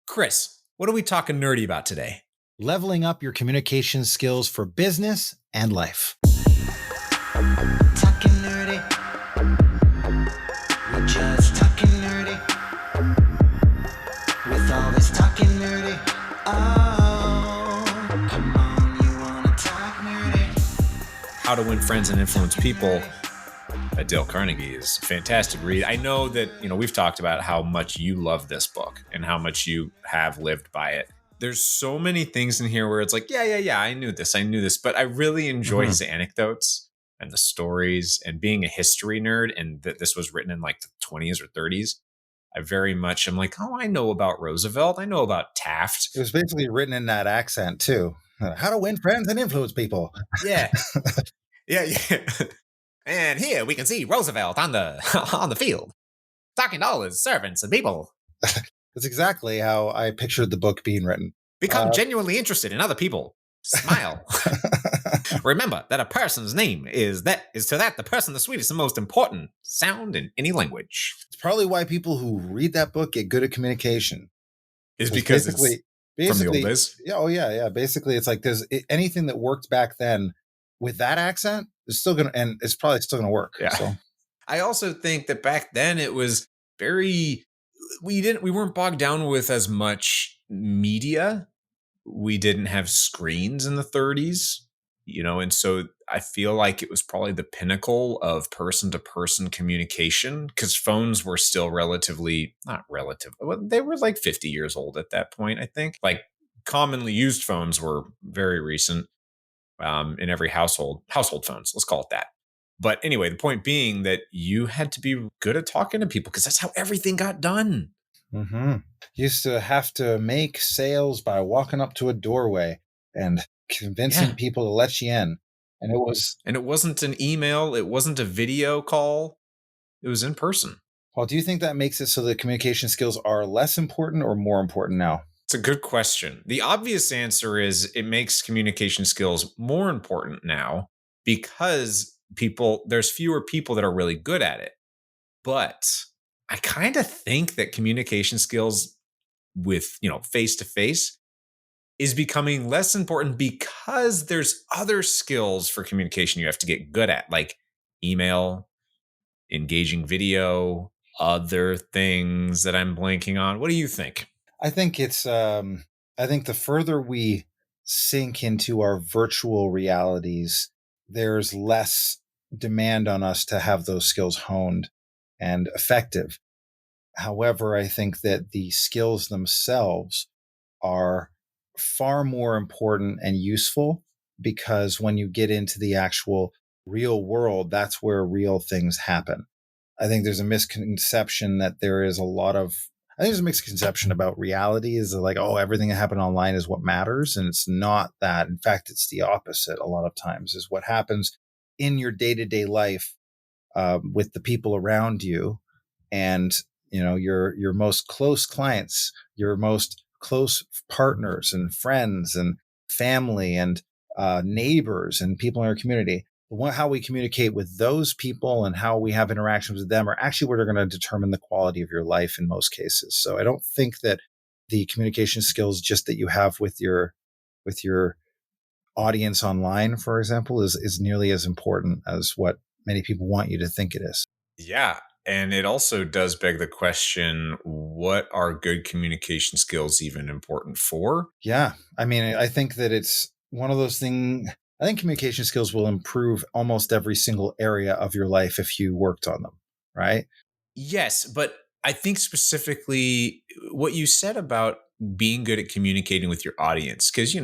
Chris, what are we talking nerdy about today? Leveling up your communication skills for business and life. Talking nerdy. We're just talking nerdy. With all this talking nerdy. Oh, come on, you wanna talk nerdy? How to Win Friends and Influence People by Dale Carnegie is a fantastic read. I know that, we've talked about how much you love this book and how much you have lived by it. There's so many things in here where it's like, yeah, I knew this, but I really enjoy his anecdotes and the stories and being a history nerd, and that this was written in like the 20s or 30s. I'm like, I know about Roosevelt. I know about Taft. It was basically written in that accent too. How to win friends and influence people. Yeah. Yeah. And here we can see Roosevelt on the field, talking to all his servants and people. That's exactly how I pictured the book being written. Become genuinely interested in other people. Smile. Remember that a person's name is to that the person the sweetest and most important sound in any language. It's probably why people who read that book get good at communication. Is because basically from the old days. Yeah. Basically, it's like anything that worked back then with that accent is still gonna, and it's probably still gonna work. Yeah. So. I also think that back then it was we weren't bogged down with as much media. We didn't have screens in the 30s, and so I feel like it was probably the pinnacle of person-to-person communication, because phones were still they were like 50 years old at that point, I think. Like, commonly used phones were very recent in every household phones, let's call it that. But anyway, the point being that you had to be good at talking to people, because that's how everything got done. Mm-hmm. Used to have to make sales by walking up to a doorway and convincing people to let you in. And it wasn't an email. It wasn't a video call. It was in person. Well, do you think that makes it so that communication skills are less important or more important now? It's a good question. The obvious answer is it makes communication skills more important now, because there's fewer people that are really good at it. But I kind of think that communication skills with, face-to-face is becoming less important, because there's other skills for communication you have to get good at, like email, engaging video, other things that I'm blanking on. What do you think? I think I think the further we sink into our virtual realities, there's less demand on us to have those skills honed and effective. However, I think that the skills themselves are far more important and useful, because when you get into the actual real world, that's where real things happen. I think there's a misconception that there's a misconception about reality is like, everything that happened online is what matters. And it's not that. In fact, it's the opposite. A lot of times is what happens in your day-to-day life with the people around you, and your most close clients, your most close partners and friends and family and neighbors and people in our community. How we communicate with those people and how we have interactions with them are actually what are going to determine the quality of your life in most cases. So I don't think that the communication skills just that you have with your audience online, for example, is nearly as important as what many people want you to think it is. Yeah. And it also does beg the question, what are good communication skills even important for? Yeah. I mean, I think that it's one of those things. I think communication skills will improve almost every single area of your life if you worked on them, right? Yes, but I think specifically what you said about being good at communicating with your audience, because,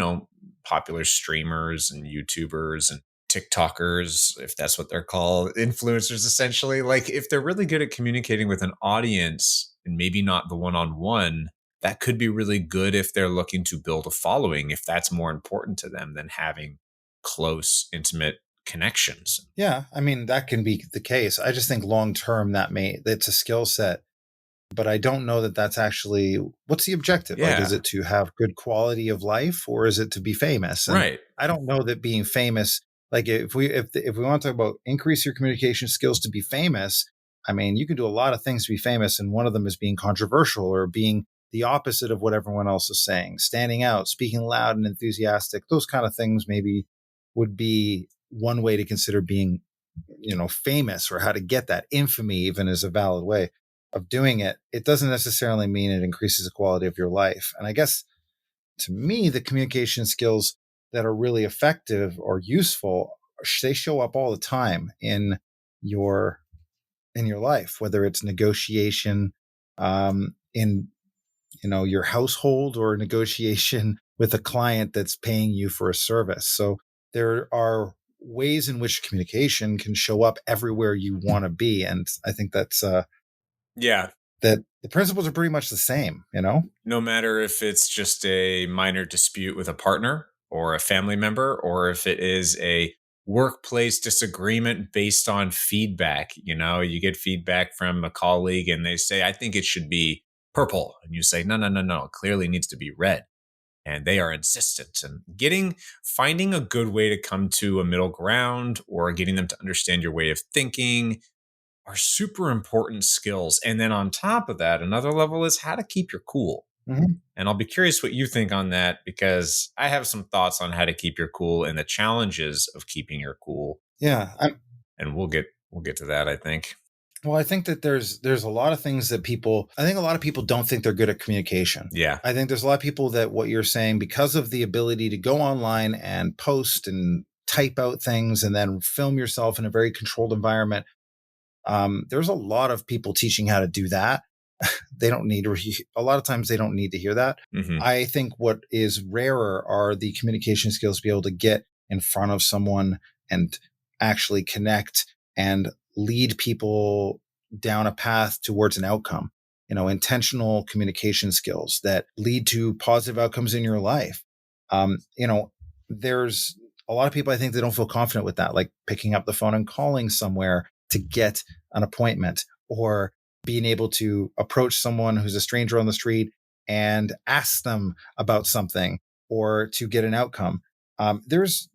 popular streamers and YouTubers and TikTokers, if that's what they're called, influencers, essentially, like if they're really good at communicating with an audience and maybe not the one-on-one, that could be really good if they're looking to build a following, if that's more important to them than having close, intimate connections. Yeah, I mean, that can be the case. I just think long-term that's a skill set, but I don't know that that's actually, what's the objective? Yeah. Like, is it to have good quality of life, or is it to be famous? And right. I don't know that being famous, like if we want to talk about increase your communication skills to be famous, I mean, you can do a lot of things to be famous, and one of them is being controversial or being the opposite of what everyone else is saying, standing out, speaking loud and enthusiastic. Those kind of things maybe would be one way to consider being, famous, or how to get that. Infamy even is a valid way of doing it. It doesn't necessarily mean it increases the quality of your life. And I guess to me, the communication skills that are really effective or useful, they show up all the time your in your life, whether it's negotiation in your household, or negotiation with a client that's paying you for a service. So there are ways in which communication can show up everywhere you want to be, and I think Yeah. that the principles are pretty much the same. No matter if it's just a minor dispute with a partner or a family member, or if it is a workplace disagreement based on feedback. You get feedback from a colleague and they say, I think it should be purple. And you say, no, no, no, no, it clearly needs to be red. And they are insistent, and finding a good way to come to a middle ground, or getting them to understand your way of thinking, are super important skills. And then on top of that, another level is how to keep your cool. Mhm. And I'll be curious what you think on that, because I have some thoughts on how to keep your cool and the challenges of keeping your cool. Yeah. And we'll get to that, I think. Well, I think that there's a lot of things that I think a lot of people don't think they're good at communication. Yeah. I think there's a lot of people that, what you're saying, because of the ability to go online and post and type out things and then film yourself in a very controlled environment, there's a lot of people teaching how to do that. They don't need a lot of times they don't need to hear that. Mhm. I think what is rarer are the communication skills to be able to get in front of someone and actually connect and lead people down a path towards an outcome. Intentional communication skills that lead to positive outcomes in your life. There's a lot of people, I think, they don't feel confident with that, like picking up the phone and calling somewhere to get an appointment, or being able to approach someone who's a stranger on the street and ask them about something, or to get an outcome. There's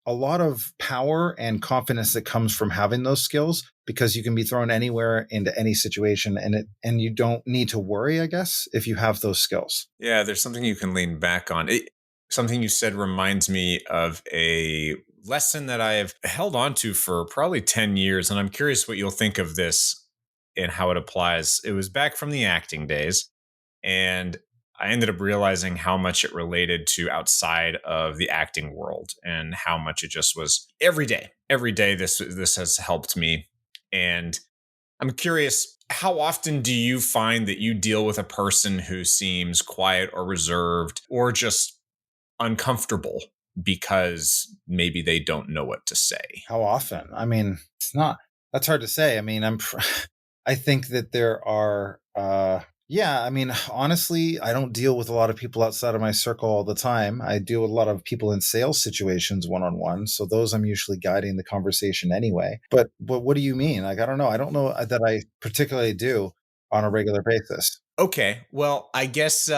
a lot of power and confidence that comes from having those skills, because you can be thrown anywhere into any situation, and you don't need to worry, I guess, if you have those skills. Yeah, there's something you can lean back on. Something you said reminds me of a lesson that I have held on to for probably 10 years. And I'm curious what you'll think of this and how it applies. It was back from the acting days. And I ended up realizing how much it related to outside of the acting world, and how much it just was every day. Every day, this has helped me. And I'm curious, how often do you find that you deal with a person who seems quiet or reserved, or just uncomfortable because maybe they don't know what to say? How often? I mean, that's hard to say. I mean, I think that there are, yeah, I mean, honestly, I don't deal with a lot of people outside of my circle all the time. I deal with a lot of people in sales situations one-on-one. So those, I'm usually guiding the conversation anyway. But what do you mean? Like, I don't know. I don't know that I particularly do on a regular basis. Okay, well, I guess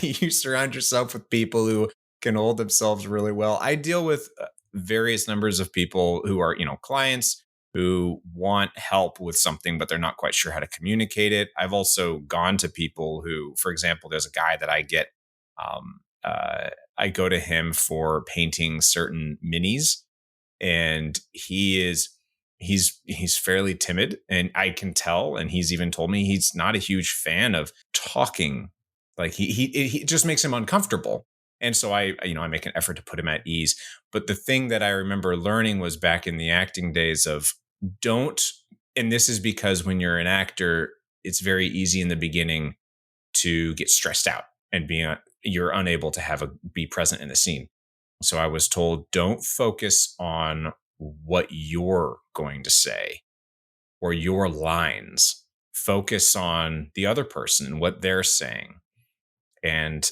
you surround yourself with people who can hold themselves really well. I deal with various numbers of people who are, clients who want help with something, but they're not quite sure how to communicate it. I've also gone to people who, for example, there's a guy that I get, I go to him for painting certain minis, and he's fairly timid, and I can tell, and he's even told me he's not a huge fan of talking. Like he just makes him uncomfortable. And so I make an effort to put him at ease. But the thing that I remember learning was back in the acting days of, don't, and this is because when you're an actor, it's very easy in the beginning to get stressed out and you're unable to be present in the scene. So I was told, don't focus on what you're going to say or your lines. Focus on the other person and what they're saying. And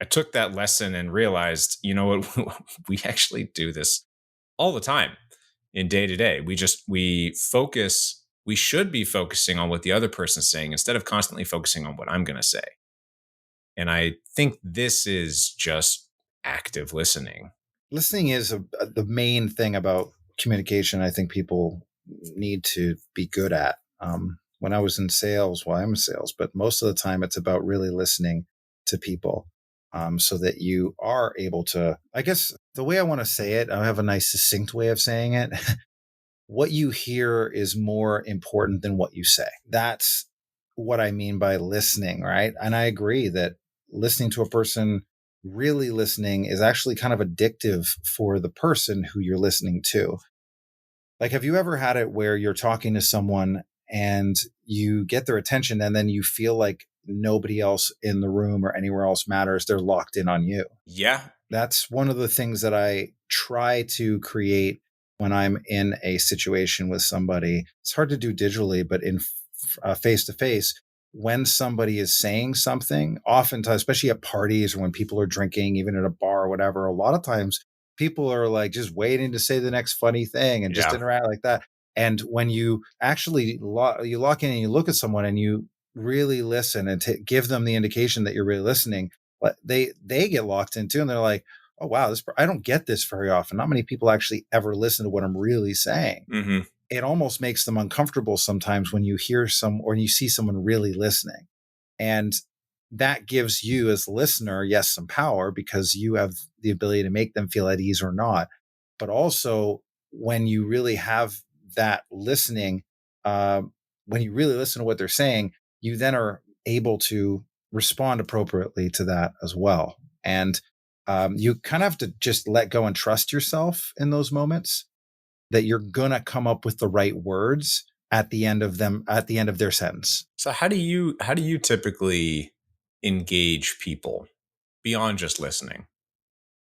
I took that lesson and realized, you know what, we actually do this all the time in day to day. We should be focusing on what the other person's saying instead of constantly focusing on what I'm going to say. And I think this is just active listening. Listening is the main thing about communication I think people need to be good at. when I was in sales, well, I'm in sales, but most of the time it's about really listening to people, so that you are able to, I guess the way I want to say it, I have a nice succinct way of saying it. What you hear is more important than what you say. That's what I mean by listening, right? And I agree that listening to a person, really listening, is actually kind of addictive for the person who you're listening to. Like, have you ever had it where you're talking to someone and you get their attention and then you feel like nobody else in the room or anywhere else matters? They're locked in on you. Yeah. That's one of the things that I try to create when I'm in a situation with somebody. It's hard to do digitally, but in face to face, when somebody is saying something, oftentimes, especially at parties or when people are drinking, even at a bar or whatever, a lot of times people are like just waiting to say the next funny thing and just Yeah. interact like that. And when you actually you lock in and you look at someone and you really listen and give them the indication that you're really listening, but they get locked into, and they're like, oh wow, I don't get this very often. Not many people actually ever listen to what I'm really saying. Hmm. It almost makes them uncomfortable sometimes when you hear some or you see someone really listening. And that gives you as a listener, yes, some power because you have the ability to make them feel at ease or not. But also when you really have that listening, uh, when you really listen to what they're saying, you then are able to respond appropriately to that as well. And you kind of have to just let go and trust yourself in those moments that you're gonna come up with the right words at the end of their sentence. So how do you typically engage people beyond just listening?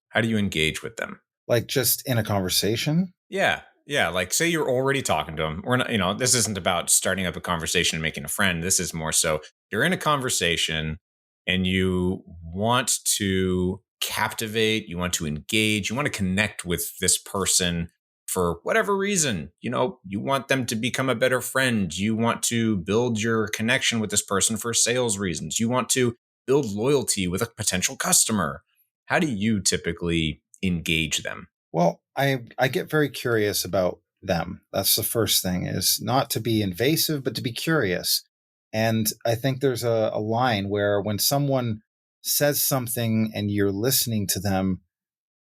How do you engage with them? Like just in a conversation. Yeah. Yeah. Like, say you're already talking to them. We're not, this isn't about starting up a conversation and making a friend. This is more so you're in a conversation and you want to captivate, you want to engage, you want to connect with this person for whatever reason. You want them to become a better friend. You want to build your connection with this person for sales reasons. You want to build loyalty with a potential customer. How do you typically engage them? Well, I get very curious about them. That's the first thing, is not to be invasive, but to be curious. And I think there's a line where when someone says something and you're listening to them,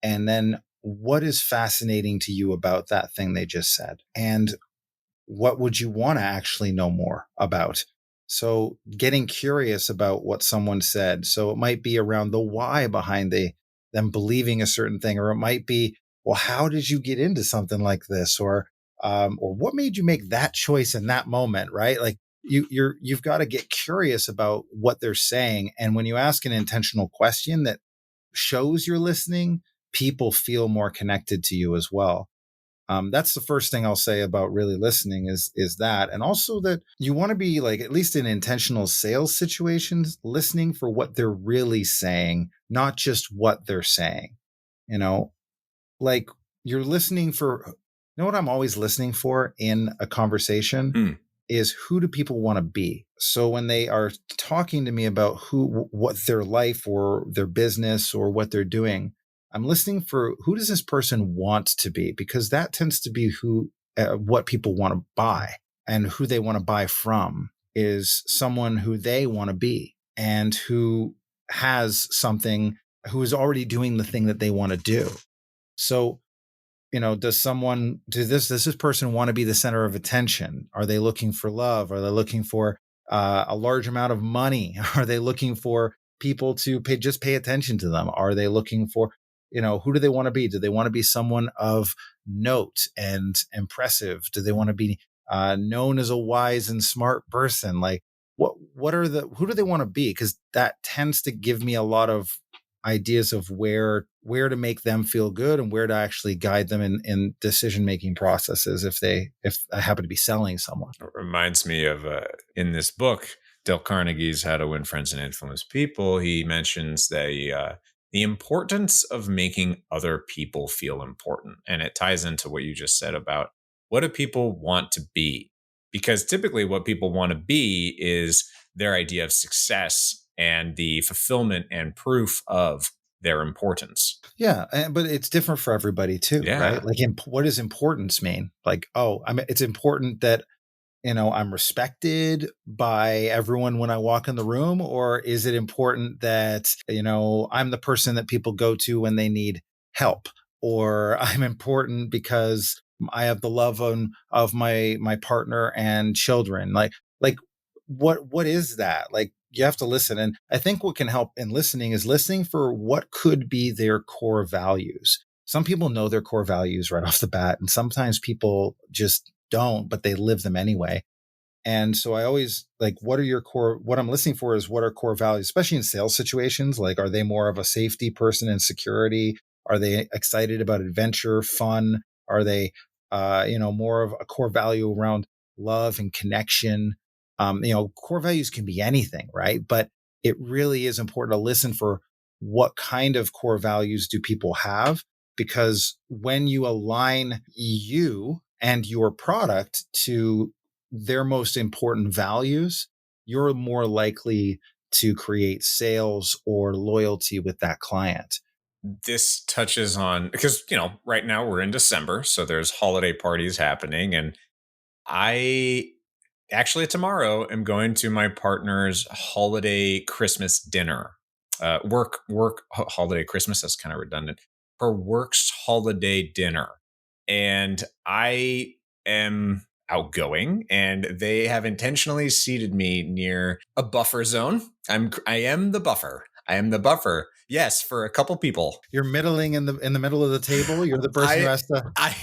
and then what is fascinating to you about that thing they just said? And what would you want to actually know more about? So getting curious about what someone said. So it might be around the why behind them believing a certain thing, or it might be, well, how did you get into something like this? Or what made you make that choice in that moment? Right. Like you've got to get curious about what they're saying. And when you ask an intentional question that shows you're listening, people feel more connected to you as well. That's the first thing I'll say about really listening is that, and also that you want to be, like, at least in intentional sales situations, listening for what they're really saying, not just what they're saying. You know, like, you're listening for. You know what I'm always listening for in a conversation Hmm. is, who do people want to be? So when they are talking to me about what their life or their business or what they're doing, I'm listening for, who does this person want to be? Because that tends to be what people want to buy, and who they want to buy from is someone who they want to be and who has something, who is already doing the thing that they want to do. So, does this person want to be the center of attention? Are they looking for love? Are they looking for a large amount of money? Are they looking for people to pay attention to them? Are they looking for, who do they want to be? Do they want to be someone of note and impressive? Do they want to be known as a wise and smart person? Like, who do they want to be? Because that tends to give me a lot of ideas of where to make them feel good and where to actually guide them in decision making processes if I happen to be selling someone. It reminds me of in this book, Dale Carnegie's How to Win Friends and Influence People. He mentions the importance of making other people feel important. And it ties into what you just said about, what do people want to be? Because typically what people want to be is their idea of success and the fulfillment and proof of their importance. Yeah, but it's different for everybody too, right? Yeah. Like, what does importance mean? Like, oh, I mean, it's important that I'm respected by everyone when I walk in the room? Or is it important that, I'm the person that people go to when they need help? Or I'm important because I have the love of my partner and children. Like what is that? Like you have to listen. And I think what can help in listening is listening for what could be their core values. Some people know their core values right off the bat, and sometimes people just don't, but they live them anyway. And so I always like, what I'm listening for is what are core values, especially in sales situations. Like, are they more of a safety person and security? Are they excited about adventure, fun? Are they, more of a core value around love and connection? Core values can be anything, right? But it really is important to listen for what kind of core values do people have? Because when you align you and your product to their most important values, you're more likely to create sales or loyalty with that client. This touches on, because right now we're in December, so there's holiday parties happening, and I actually tomorrow am going to my partner's holiday Christmas dinner. Holiday Christmas, that's kind of redundant. Her work's holiday dinner. And I am outgoing, and they have intentionally seated me near a buffer zone. I am the buffer. I am the buffer. Yes, for a couple people. You're middling in the middle of the table. You're the person who I has to I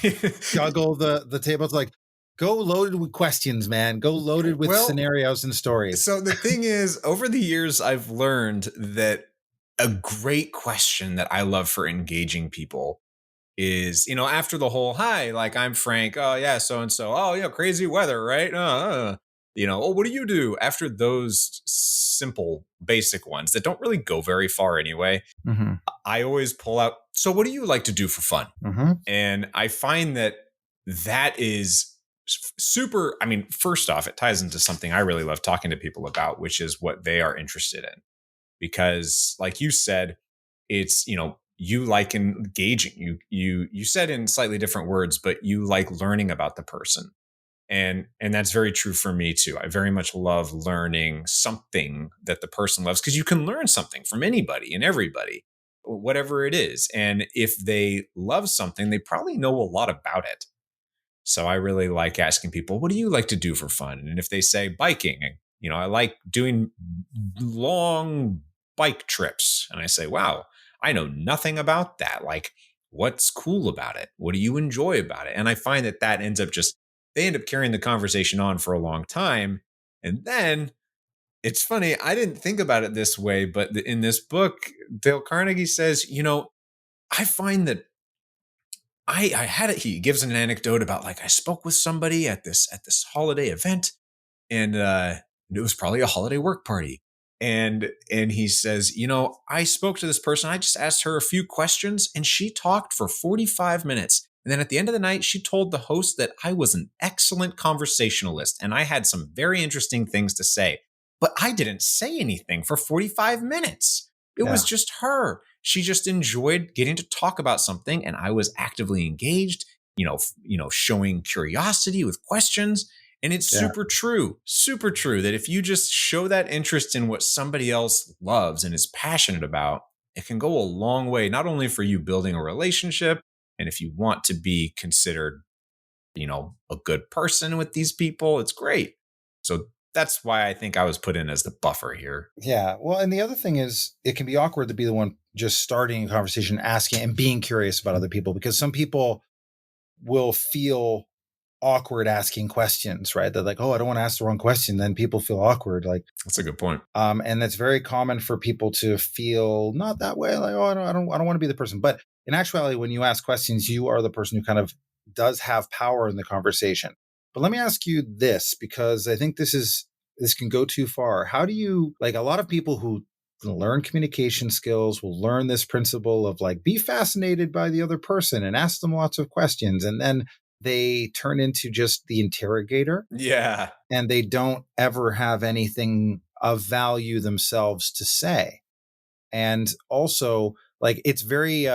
juggle the table. It's like, go loaded with questions, man. Go loaded with well, scenarios and stories. so the thing is, over the years, I've learned that a great question that I love for engaging people is, after the whole, hi, like I'm Frank. Oh, yeah, so and so. Oh, yeah, crazy weather, right? Oh, what do you do? After those simple, basic ones that don't really go very far anyway, Mm-hmm. I always pull out, so what do you like to do for fun? Mm-hmm. And I find that that is super. I mean, first off, it ties into something I really love talking to people about, which is what they are interested in. Because, like you said, it's, you like engaging. You said in slightly different words, but you like learning about the person. And that's very true for me too. I very much love learning something that the person loves, because you can learn something from anybody and everybody, whatever it is. And if they love something, they probably know a lot about it. So I really like asking people, what do you like to do for fun? And if they say biking, I like doing long bike trips. And I say, wow, I know nothing about that. Like, what's cool about it? What do you enjoy about it? And I find that ends up they end up carrying the conversation on for a long time. And then it's funny, I didn't think about it this way, but in this book, Dale Carnegie says, I find that I had it. He gives an anecdote about, like, I spoke with somebody at this holiday event, and it was probably a holiday work party. And he says, I spoke to this person. I just asked her a few questions, and she talked for 45 minutes. And then at the end of the night, she told the host that I was an excellent conversationalist and I had some very interesting things to say. But I didn't say anything for 45 minutes. It was Yeah. just her. She just enjoyed getting to talk about something, and I was actively engaged, showing curiosity with questions. And it's Yeah. super true that if you just show that interest in what somebody else loves and is passionate about, it can go a long way, not only for you building a relationship, and if you want to be considered, a good person with these people, it's great. So that's why I think I was put in as the buffer here. Yeah. Well, and the other thing is, it can be awkward to be the one just starting a conversation, asking and being curious about other people, because some people will feel awkward asking questions, right? They're like, oh, I don't want to ask the wrong question. Then people feel awkward. Like, That's a good point. and that's very common for people to feel not that way. Like, oh, I don't want to be the person. But in actuality, when you ask questions, you are the person who kind of does have power in the conversation. But let me ask you this, because I think this can go too far. How do you, like, a lot of people who learn communication skills will learn this principle of, like, be fascinated by the other person and ask them lots of questions, and then they turn into just the interrogator, Yeah. and they don't ever have anything of value themselves to say. And also, like, it's very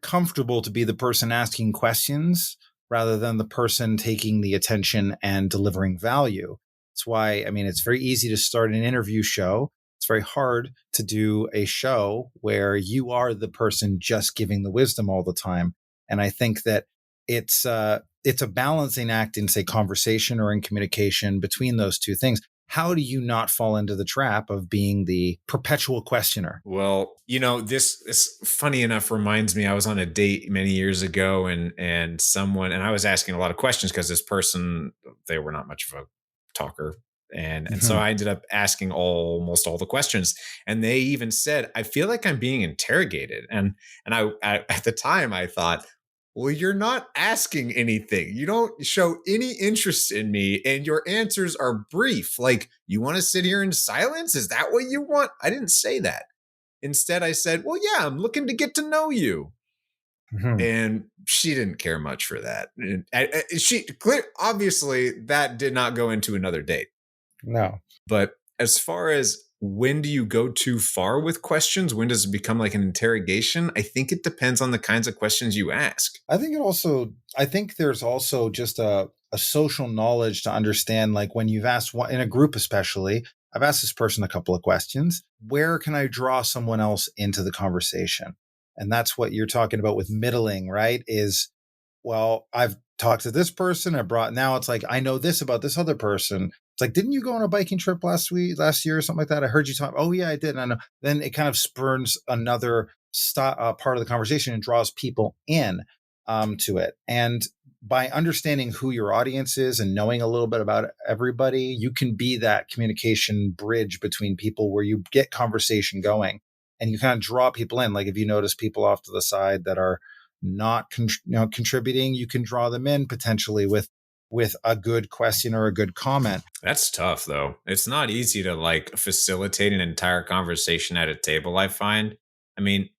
comfortable to be the person asking questions, rather than the person taking the attention and delivering value. That's why, I mean, it's very easy to start an interview show. It's very hard to do a show where you are the person just giving the wisdom all the time. And I think that it's a balancing act in, say, conversation or in communication between those two things. How do you not fall into the trap of being the perpetual questioner? Well, this funny enough reminds me. I was on a date many years ago, and I was asking a lot of questions because this person, they were not much of a talker, and so Mhm. I ended up asking almost all the questions, and they even said, "I feel like I'm being interrogated," and I at the time I thought, well, you're not asking anything. You don't show any interest in me, and your answers are brief. Like, you want to sit here in silence? Is that what you want? I didn't say that. Instead, I said, well, yeah, I'm looking to get to know you. Mhm. And she didn't care much for that. And obviously, that did not go into another date. No. But as far as when do you go too far with questions? When does it become like an interrogation? I think it depends on the kinds of questions you ask. I think there's also just a social knowledge to understand, like when you've asked one in a group, especially, I've asked this person a couple of questions. Where can I draw someone else into the conversation? And that's what you're talking about with middling, right? Is, well, I've talked to this person. Now it's like, I know this about this other person. It's like, didn't you go on a biking trip last year or something like that? I heard you talk. Oh, yeah, I did. And I know. Then it kind of spurns another part of the conversation and draws people in to it. And by understanding who your audience is and knowing a little bit about everybody, you can be that communication bridge between people where you get conversation going and you kind of draw people in. Like if you notice people off to the side that are not contributing, you can draw them in potentially with a good question or a good comment. That's tough, though. It's not easy to like facilitate an entire conversation at a table, I find. I mean,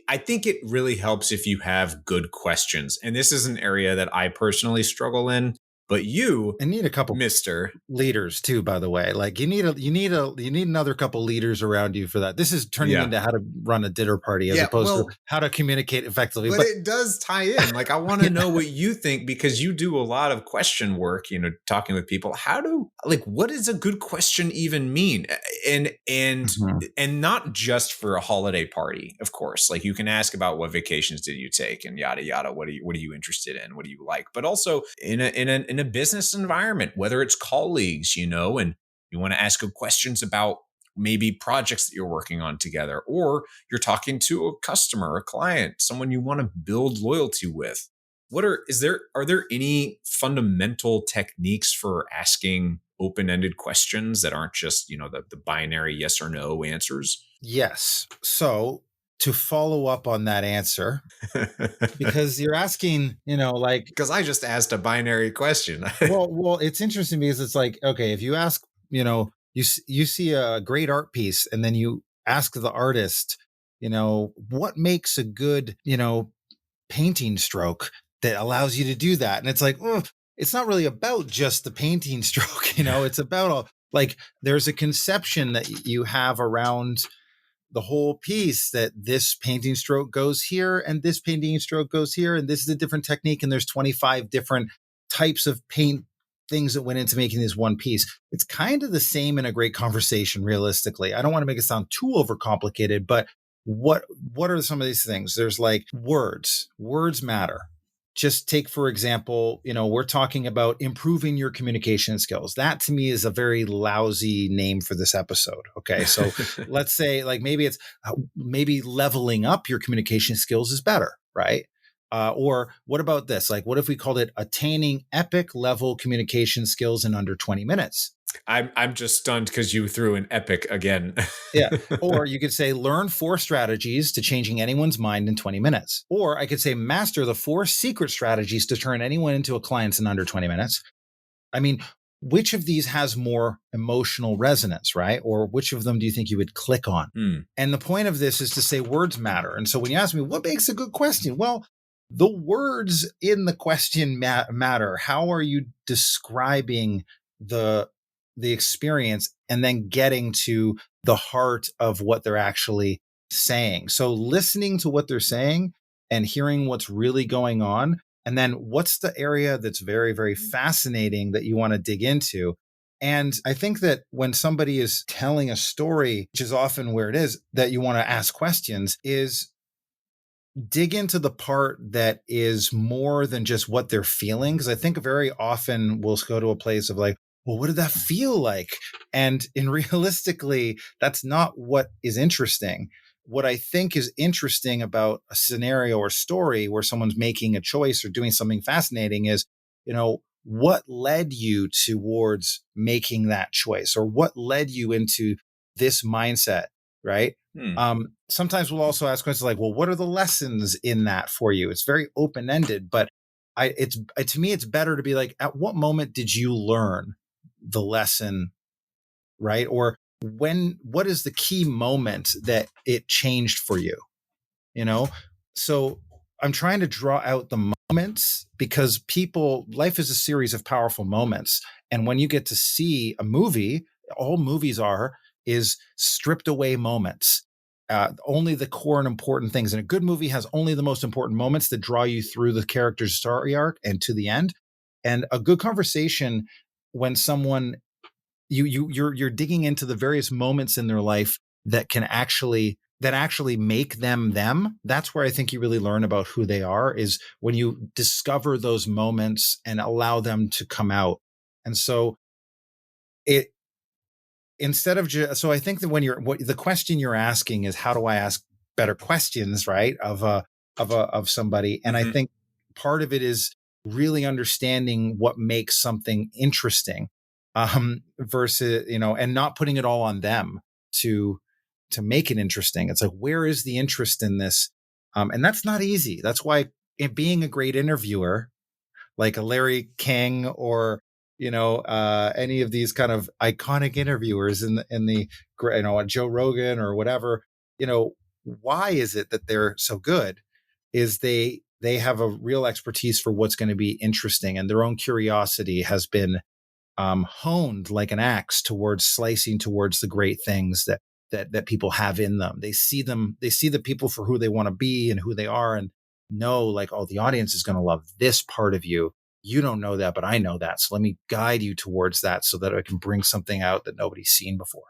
I think it really helps if you have good questions. And this is an area that I personally struggle in. But you, And need a couple Mister, leaders too, by the way. Like you need another couple leaders around you for that. This is turning yeah. into how to run a dinner party as Yeah, opposed to well, how to communicate effectively. but But it does tie in. Like, I want to know what you think because you do a lot of question work, talking with people. What does a good question even mean? And and Mhm. and not just for a holiday party, of course. Like, you can ask about what vacations did you take and yada yada. What are you interested in? What do you like? But also in a business environment, whether it's colleagues, and you want to ask good questions about maybe projects that you're working on together, or you're talking to a customer, a client, someone you want to build loyalty with. Are there any fundamental techniques for asking open-ended questions that aren't just, the binary yes or no answers? Yes. So to follow up on that answer, because you're asking, like, Because I just asked a binary question. well, it's interesting because it's like, okay, if you ask, you see a great art piece and then you ask the artist, what makes a good, painting stroke that allows you to do that. And it's like, it's not really about just the painting stroke, it's about like there's a conception that you have around the whole piece that this painting stroke goes here and this painting stroke goes here and this is a different technique and there's 25 different types of paint things that went into making this one piece. It's kind of the same in a great conversation. Realistically, I don't want to make it sound too overcomplicated, but what are some of these things? There's like words matter. Just take, for example, we're talking about improving your communication skills. That to me is a very lousy name for this episode. Okay. So let's say like maybe leveling up your communication skills is better, right? Or what about this? Like, what if we called it attaining epic level communication skills in under 20 minutes? I'm just stunned because you threw an epic again. Yeah. Or you could say learn 4 strategies to changing anyone's mind in 20 minutes. Or I could say master the 4 secret strategies to turn anyone into a client in under 20 minutes. I mean, which of these has more emotional resonance, right? Or which of them do you think you would click on? Hmm. And the point of this is to say words matter. And so when you ask me, what makes a good question? Well, the words in the question matter. How are you describing the the experience and then getting to the heart of what they're actually saying? So listening to what they're saying and hearing what's really going on And then what's the area that's very, very fascinating that you want to dig into? And I think that when somebody is telling a story, which is often where it is that you want to ask questions, is dig into the part that is more than just what they're feeling. Because I think very often we'll go to a place of like, well, what did that feel like? And in realistically, that's not what is interesting. What I think is interesting about a scenario or story where someone's making a choice or doing something fascinating is, what led you towards making that choice, or what led you into this mindset, right? Hmm. Sometimes we'll also ask questions like, well, what are the lessons in that for you? It's very open ended, but to me, it's better to be like, at what moment did you learn the lesson, right? Or what is the key moment that it changed for you? you know so I'm trying to draw out the moments, because life is a series of powerful moments, and when you get to see a movie, all movies are is stripped away moments, only the core and important things, and a good movie has only the most important moments that draw you through the character's story arc and to the end. And a good conversation, when someone you're digging into the various moments in their life that actually make them, that's where I think you really learn about who they are, is when you discover those moments and allow them to come out. And so it instead of just so I think that the question you're asking is, how do I ask better questions, right, of somebody? And I Mhm. think part of it is really understanding what makes something interesting, versus, and not putting it all on them to make it interesting. It's like, where is the interest in this? And that's not easy. That's why being a great interviewer, like a Larry King, or any of these kind of iconic interviewers a Joe Rogan or whatever. Why is it that they're so good? Is they have a real expertise for what's going to be interesting, and their own curiosity has been honed like an axe towards slicing towards the great things that people have in them. They see the people for who they want to be and who they are, and know, like, oh, the audience is going to love this part of you. You don't know that, but I know that. So let me guide you towards that so that I can bring something out that nobody's seen before.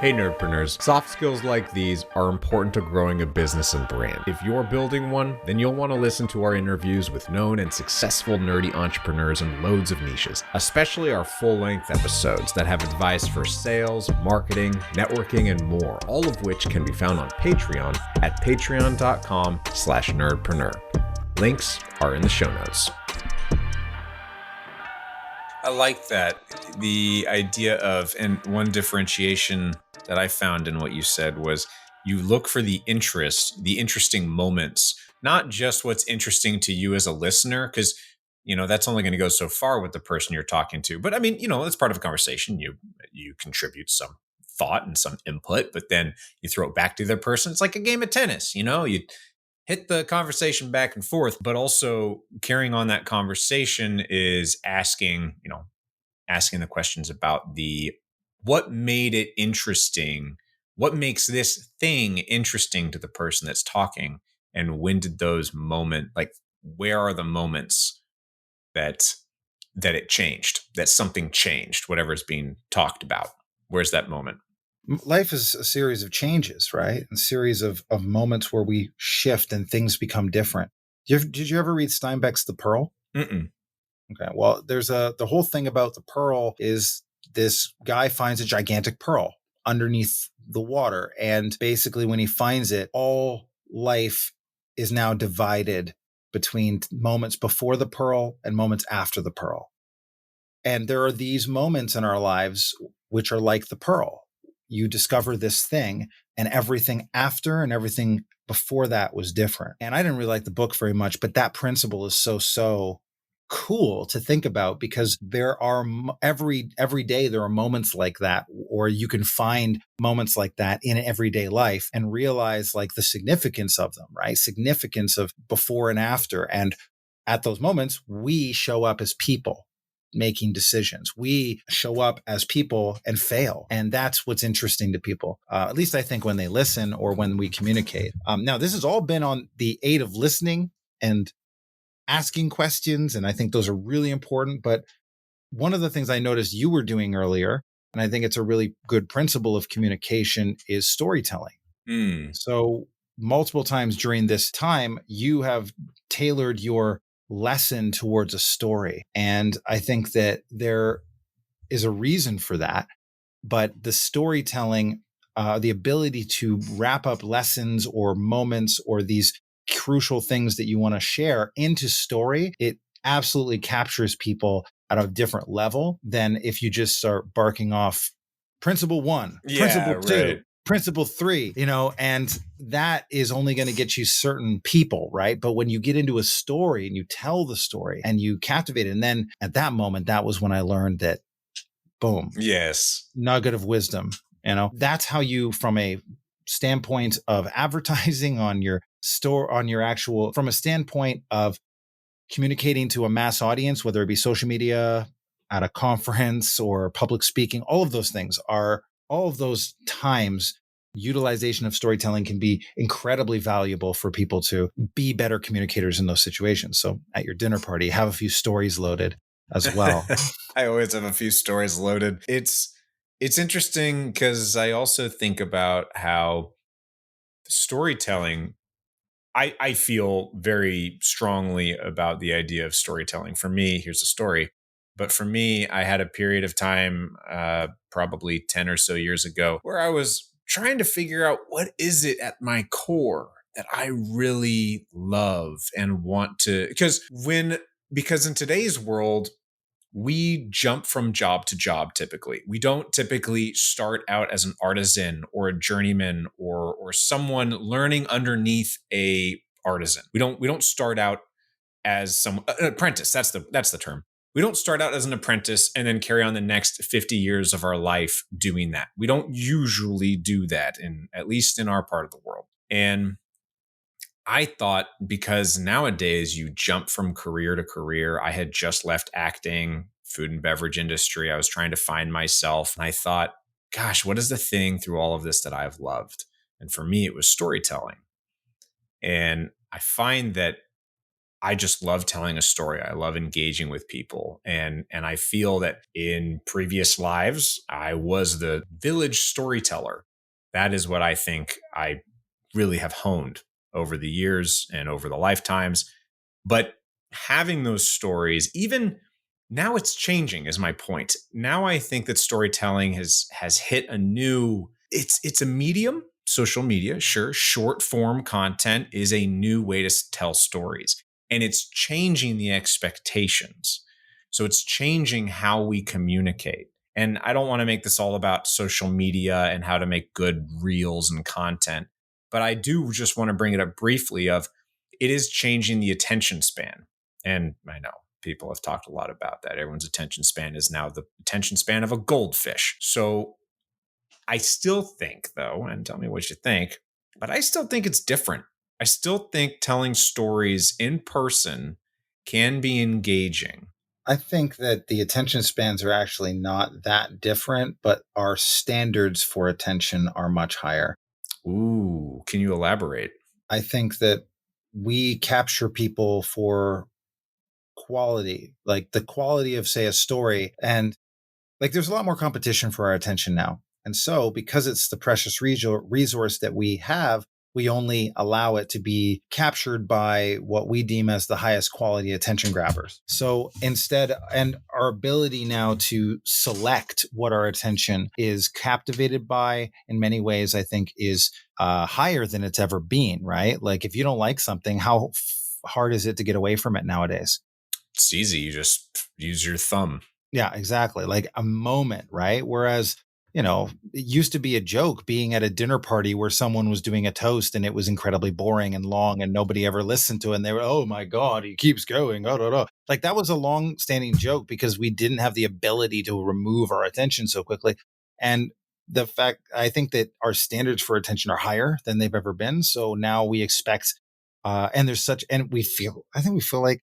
Hey, Nerdpreneurs. Soft skills like these are important to growing a business and brand. If you're building one, then you'll want to listen to our interviews with known and successful nerdy entrepreneurs in loads of niches, especially our full-length episodes that have advice for sales, marketing, networking, and more, all of which can be found on Patreon at patreon.com/nerdpreneur. Links are in the show notes. I like that. The idea of, and one differentiation that I found in what you said was, you look for the interesting moments, not just what's interesting to you as a listener, because that's only going to go so far with the person you're talking to. But I mean, that's part of a conversation. You contribute some thought and some input, but then you throw it back to the other person. It's like a game of tennis. You hit the conversation back and forth, but also carrying on that conversation is asking the questions about what made it interesting, what makes this thing interesting to the person that's talking, and when did those where are the moments that it changed, that something changed, whatever is being talked about. Where's that moment? Life is a series of changes, right? A series of moments where we shift and things become different. Did you ever read Steinbeck's The Pearl? Mm-mm. Okay. Well, the whole thing about the pearl is, this guy finds a gigantic pearl underneath the water. And basically, when he finds it, all life is now divided between moments before the pearl and moments after the pearl. And there are these moments in our lives which are like the pearl. You discover this thing, and everything after and everything before that was different. And I didn't really like the book very much, but that principle is so cool to think about, because there are every day there are moments like that, or you can find moments like that in everyday life and realize, like, the significance of them, right? Significance of before and after. And at those moments, we show up as people. making decisions. We show up as people and fail. And that's what's interesting to people, at least I think when they listen or when we communicate. Now, this has all been on the aid of listening and asking questions. And I think those are really important. But one of the things I noticed you were doing earlier, and I think it's a really good principle of communication, is storytelling. Mm. So multiple times during this time, you have tailored your lesson towards a story. And I think that there is a reason for that. But the storytelling, the ability to wrap up lessons or moments or these crucial things that you want to share into story, it absolutely captures people at a different level than if you just start barking off principle one, Yeah, principle two, right. principle three, and that is only going to get you certain people, right? But when you get into a story and you tell the story and you captivate it, and then at that moment, that was when I learned that, boom, Yes. nugget of wisdom. That's how you, from a standpoint of advertising on your store, on your actual, from a standpoint of communicating to a mass audience, whether it be social media, at a conference, or public speaking, all of those things are, all of those times, utilization of storytelling can be incredibly valuable for people to be better communicators in those situations. So at your dinner party, have a few stories loaded as well. I always have a few stories loaded. It's interesting because I also think about how storytelling, I feel very strongly about the idea of storytelling. For me, here's a story. But for me, I had a period of time, probably 10 or so years ago, where I was trying to figure out what is it at my core that I really love and want to, because in today's world, we jump from job to job typically. We don't typically start out as an artisan or a journeyman or someone learning underneath a artisan. We don't start out as an apprentice. That's the term. We don't start out as an apprentice and then carry on the next 50 years of our life doing that. We don't usually do that, in at least in our part of the world. And I thought, because nowadays you jump from career to career. I had just left acting, food and beverage industry. I was trying to find myself. And I thought, gosh, what is the thing through all of this that I've loved? And for me, it was storytelling. And I find that I just love telling a story. I love engaging with people. And I feel that in previous lives, I was the village storyteller. That is what I think I really have honed over the years and over the lifetimes. But having those stories, even now, it's changing, is my point. Now I think that storytelling has hit a new, it's a medium. Social media, sure, short form content is a new way to tell stories, and it's changing the expectations. So it's changing how we communicate. And I don't want to make this all about social media and how to make good reels and content, but I do just want to bring it up briefly of, it is changing the attention span. And I know people have talked a lot about that. Everyone's attention span is now the attention span of a goldfish. So I still think, though, and tell me what you think, but I still think it's different. I still think telling stories in person can be engaging. I think that the attention spans are actually not that different, but our standards for attention are much higher. Ooh, can you elaborate? I think that we capture people for quality, like the quality of, say, a story. And like, there's a lot more competition for our attention now. And so, because it's the precious resource that we have, we only allow it to be captured by what we deem as the highest quality attention grabbers. So instead, and our ability now to select what our attention is captivated by, in many ways, I think is higher than it's ever been, right? Like, if you don't like something, how hard is it to get away from it nowadays? It's easy. You just use your thumb. Yeah, exactly. Like a moment, right? Whereas, it used to be a joke being at a dinner party where someone was doing a toast and it was incredibly boring and long and nobody ever listened to it. And they were, oh my God, he keeps going. Oh, no, no. Like, that was a long standing joke because we didn't have the ability to remove our attention so quickly. And I think that our standards for attention are higher than they've ever been. So now we expect, and I think we feel like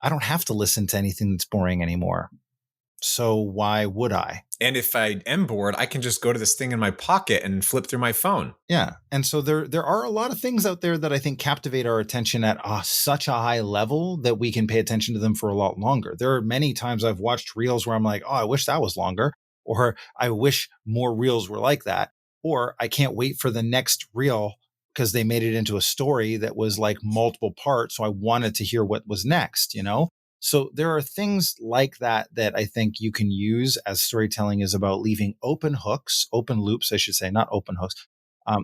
I don't have to listen to anything that's boring anymore. So why would I? And if I am bored, I can just go to this thing in my pocket and flip through my phone. Yeah. And so there are a lot of things out there that I think captivate our attention at such a high level that we can pay attention to them for a lot longer. There are many times I've watched reels where I'm like, oh, I wish that was longer, or I wish more reels were like that, or I can't wait for the next reel because they made it into a story that was like multiple parts. So I wanted to hear what was next, you know? So there are things like that that I think you can use as storytelling is about leaving open hooks, open loops, I should say, not open hooks.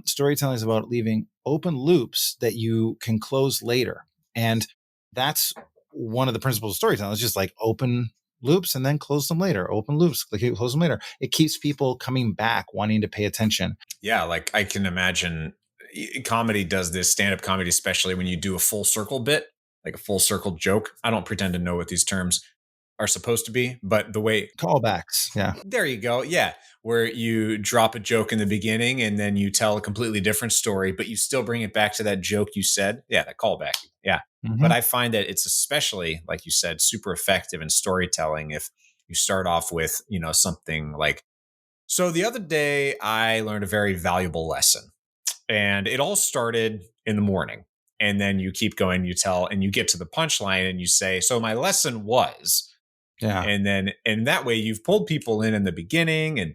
Storytelling is about leaving open loops that you can close later. And that's one of the principles of storytelling. It's just like open loops and then close them later, open loops, like close them later. It keeps people coming back, wanting to pay attention. Yeah, like I can imagine comedy does this, stand-up comedy, especially when you do a full circle bit, like a full circle joke. I don't pretend to know what these terms are supposed to be, but the way Callbacks. Yeah. there you go. Yeah. Where you drop a joke in the beginning and then you tell a completely different story, but you still bring it back to that joke you said. Yeah, that callback. Yeah. But Mhm. I find that it's especially, like you said, super effective in storytelling if you start off with, something like, so the other day I learned a very valuable lesson. And it all started in the morning. And then you keep going, you tell, and you get to the punchline and you say, so my lesson was, Yeah. and then and that way you've pulled people in the beginning,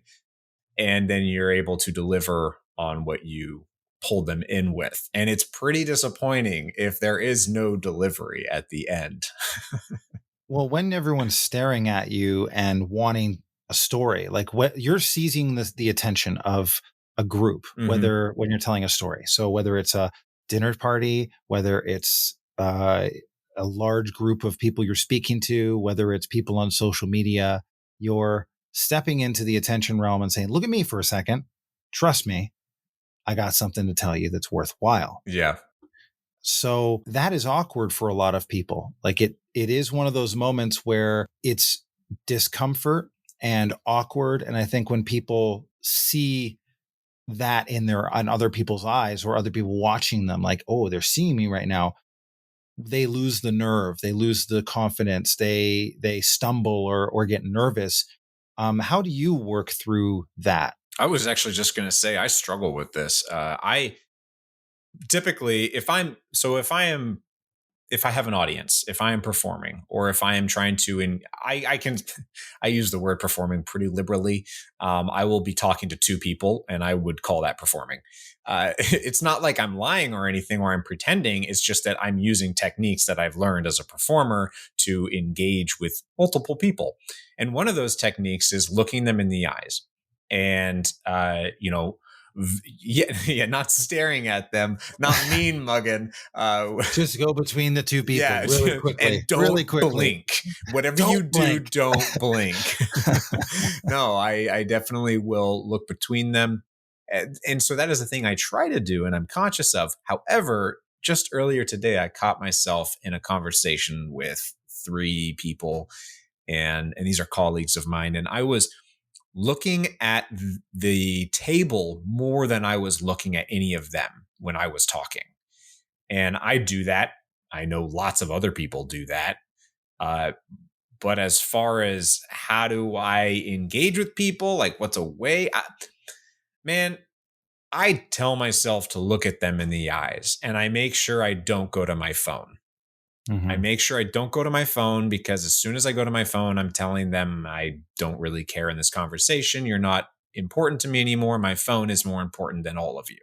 and then you're able to deliver on what you pulled them in with. And it's pretty disappointing if there is no delivery at the end. Well, when everyone's staring at you and wanting a story, like what you're seizing the attention of a group, Mhm. whether when you're telling a story. So whether it's a dinner party, whether it's a large group of people you're speaking to, whether it's people on social media, you're stepping into the attention realm and saying, look at me for a second. Trust me, I got something to tell you that's worthwhile. Yeah. So that is awkward for a lot of people. Like it is one of those moments where it's discomfort and awkward. And I think when people see that on other people's eyes or other people watching them, like, oh, they're seeing me right now, they lose the nerve, they lose the confidence, they stumble or get nervous. How do you work through that? I was actually just going to say I struggle with this. I typically, if I have an audience, if I am performing, or if I am trying to, and I can, I use the word performing pretty liberally. I will be talking to two people, and I would call that performing. It's not like I'm lying or anything, or I'm pretending. It's just that I'm using techniques that I've learned as a performer to engage with multiple people. And one of those techniques is looking them in the eyes, and yeah, yeah, not staring at them, not mean mugging. Just go between the two people Yeah, really and quickly, really don't quickly. blink. Whatever you Don't do, blink. don't blink. No, I definitely will look between them. And so that is the thing I try to do and I'm conscious of. However, just earlier today, I caught myself in a conversation with three people, and these are colleagues of mine. And I was looking at the table more than I was looking at any of them when I was talking. And I do that. I know lots of other people do that. Uh, but as far as how do I engage with people, like what's a way, man, I tell myself to look at them in the eyes and I make sure I don't go to my phone. I Mhm. make sure I don't go to my phone because as soon as I go to my phone, I'm telling them I don't really care in this conversation. You're not important to me anymore. My phone is more important than all of you.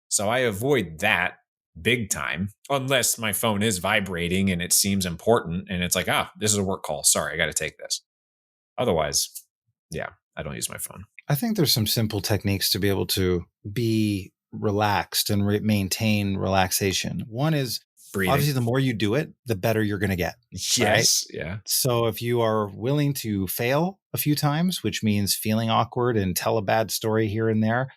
So I avoid that big time unless my phone is vibrating and it seems important and it's like, this is a work call. Sorry, I got to take this. Otherwise, yeah, I don't use my phone. I think there's some simple techniques to be able to be relaxed and maintain relaxation. One is Breathing. obviously the more you do it, the better you're going to get. Right. Yes. Yeah. So if you are willing to fail a few times, which means feeling awkward and tell a bad story here and there,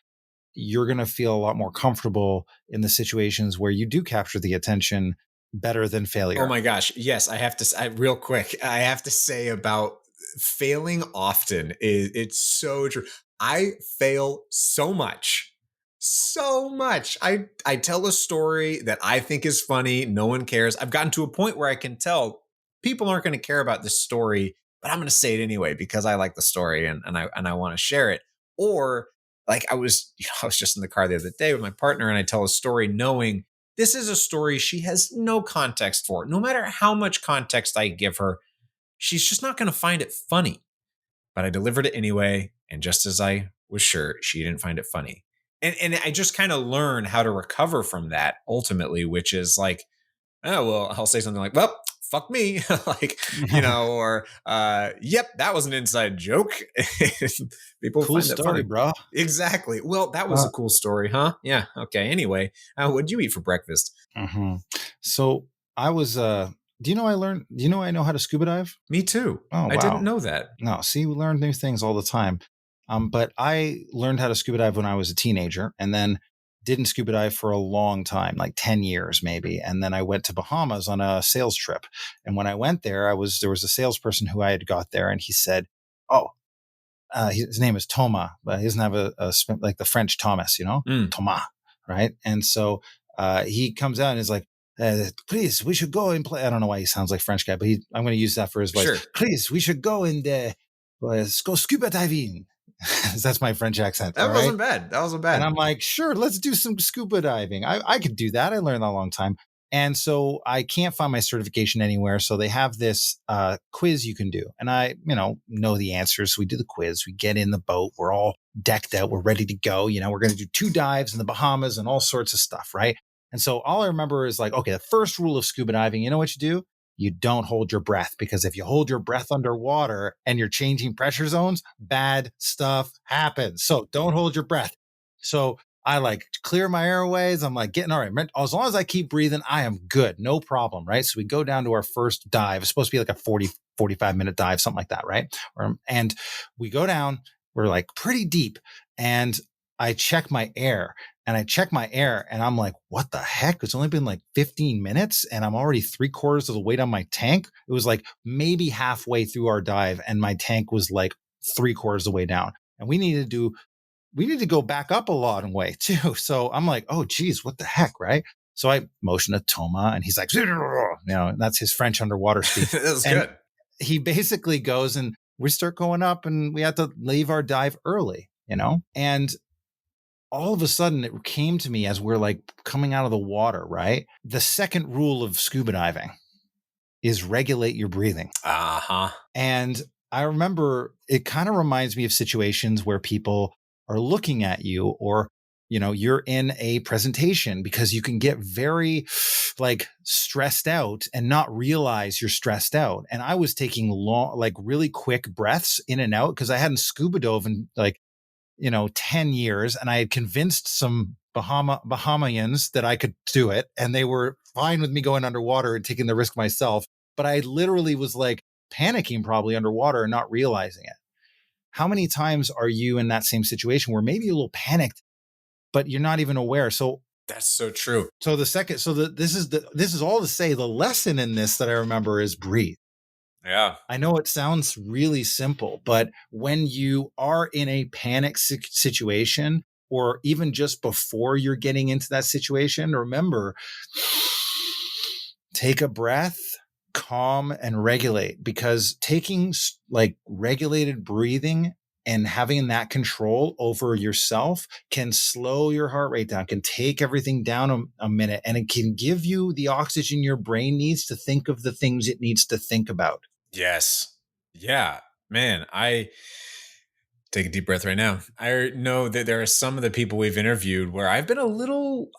you're going to feel a lot more comfortable in the situations where you do capture the attention better than Oh failure. my gosh. Yes. I have to, real quick, I have to say about failing often is it's so true. I fail so much. I tell a story that I think is funny. No one cares. I've gotten to a point where I can tell people aren't going to care about this story but I'm going to say it anyway because I like the story and I want to share it. Or like I was just in the car the other day with my partner and I tell a story knowing this is a story she has no context for. No matter how much context I give her, she's just not going to find it funny. But I delivered it anyway. And just as I was sure, she didn't find it funny. And I just kind of learn how to recover from that ultimately, which is like, oh, well, I'll say something like, well, fuck me. Like, or, yep, that was an inside joke. People Cool find that story, funny. bro. Exactly. Well, that was a cool story, huh? Yeah. Okay. Anyway, what'd you eat for breakfast? So I was, do you know I know how to scuba dive? Me too. Oh, I didn't wow. know that. No, see, we learn new things all the time. But I learned how to scuba dive when I was a teenager and then didn't scuba dive for a long time, like 10 years maybe. And then I went to Bahamas on a sales trip. And when I went there, there was a salesperson who I had got there and he said, oh, his name is Thomas, but he doesn't have like the French Thomas, Mm. Thomas, right? And so he comes out and is like, please, we should go and play. I don't know why he sounds like French guy, but I'm going to use that for his voice. Sure. Please, we should go and go scuba diving. That's my French accent. That wasn't bad. That wasn't bad. And I'm like, sure, let's do some scuba diving. I could do that. I learned that a long time. And so I can't find my certification anywhere. So they have this quiz you can do. And I, know the answers. So we do the quiz. We get in the boat. We're all decked out. We're ready to go. We're going to do 2 dives in the Bahamas and all sorts of stuff, right? And so all I remember is like, okay, the first rule of scuba diving, you know what you do? You don't hold your breath, because if you hold your breath underwater and you're changing pressure zones, bad stuff happens. So don't hold your breath. So I like clear my airways. I'm like getting all right. As long as I keep breathing, I am good. No problem. Right. So we go down to our first dive. It's supposed to be like a 45-minute dive, something like that. Right. And we go down, we're like pretty deep, and I check my air. And I'm like, what the heck? It's only been like 15 minutes and I'm already 3/4 of the way down my tank. It was like maybe halfway through our dive and my tank was like 3/4 of the way down. And we need to go back up a long way too. So I'm like, oh geez, what the heck? Right. So I motion to Toma and he's like, that's his French underwater speak. That's good. He basically goes and we start going up and we have to leave our dive early, and all of a sudden it came to me as we're like coming out of the water, right? The second rule of scuba diving is regulate your breathing. Uh-huh. And I remember it kind of reminds me of situations where people are looking at you or, you're in a presentation, because you can get very like stressed out and not realize you're stressed out. And I was taking long, like really quick breaths in and out because I hadn't scuba dove in like, 10 years. And I had convinced some Bahamians that I could do it. And they were fine with me going underwater and taking the risk myself. But I literally was like panicking probably underwater and not realizing it. How many times are you in that same situation where maybe you're a little panicked, but you're not even aware? So that's so true. So this is all to say the lesson in this that I remember is breathe. Yeah. I know it sounds really simple, but when you are in a panic situation, or even just before you're getting into that situation, remember, take a breath, calm, and regulate, because taking like regulated breathing and having that control over yourself can slow your heart rate down, can take everything down a minute, and it can give you the oxygen your brain needs to think of the things it needs to think about. Yes. Yeah. Man, I take a deep breath right now. I know that there are some of the people we've interviewed where I've been a little